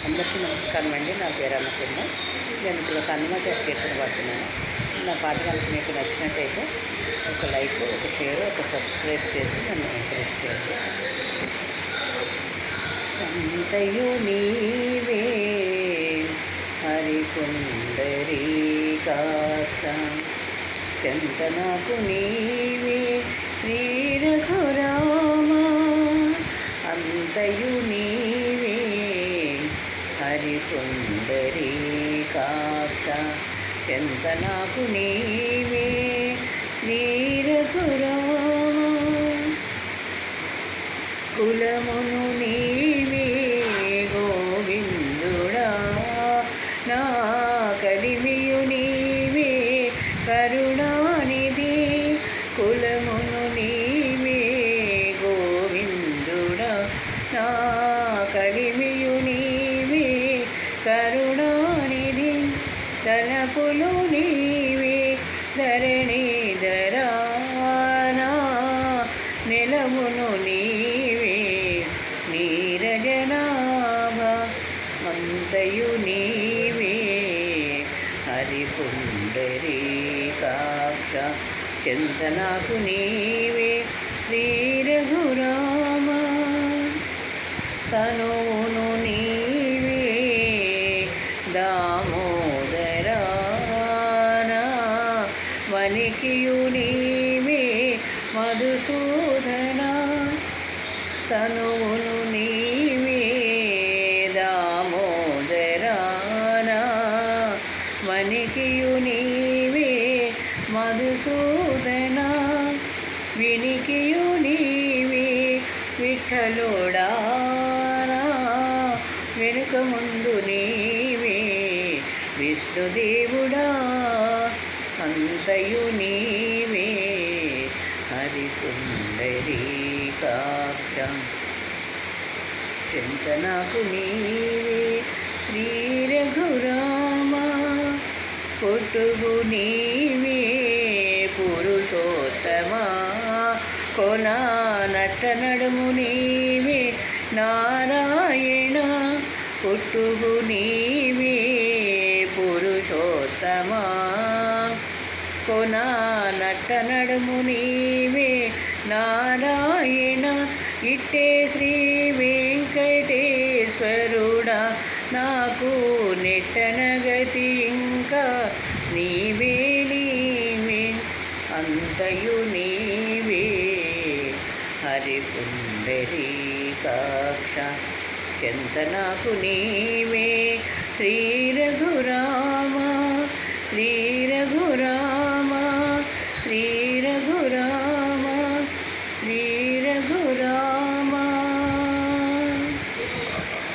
అందరికీ నమస్కారం అండి. నా పేరు అన్నపూర్ణ. నేను ఇప్పుడు ఒక హనుమాన్ కీర్తన పాడుతున్నాను. నా పాట కనుక మీకు నచ్చినట్టయితే ఒక లైక్, ఒక షేర్, ఒక సబ్స్క్రైబ్ చేసి నన్ను ఎంకరేజ్ చేయండి. అంతయు నీవే హరిపుండరీకాక్ష, చెంత నాకు నీవే శ్రీ రఘురామ. అంతయు నీవే హరిపుండరీకాక్ష, చెంత నాకు నీవే శ్రీ రఘురామ. కులమును నీవే గోవిందుడా, నా కలిమియు నీవే కరుణానిధి. కులమును నీవే గోవిందుడా, నా కలిమియు నీవే కరుణానిధి. తలపులు నీవే ధరణీధరా, నా నెలమును నీవే నీరజనాభ. అంతయు నీవే హరిపుండరీకాక్ష, చెంత నాకు నీవే శ్రీ రఘురామ. తనువును నీవే దామోదరా, నా వనికియు నీవే మధుసూదన. తనువును నీవే దామోదరా, నా వనికియు నీవే మధుసూదన. వినికియు నీవే విఠలుడా, నా వెనుక ముందు నీవే విష్ణుదేవుడా. అంతయు నీవే హరిపుండరీకాక్ష, చెంత నాకు నీవే శ్రీ రఘురామ. పొట్టుగు నీవే పురుషోత్తమా, కొన నట్ట నడుము నీవే నారాయణ. పుట్టుగు నీవే పురుషోత్తమా, కొన నట్ట నడుము నీవే నారాయణ. ఇట్టే శ్రీ వెంకటేశ్వరుడా, నాకు నెట్టనగతి ఇంకా నీవే నీవే. అంతయు నీవే హరిపుండరీకాక్ష, చెంత నాకు నీవే శ్రీ రఘురామ. శ్రీ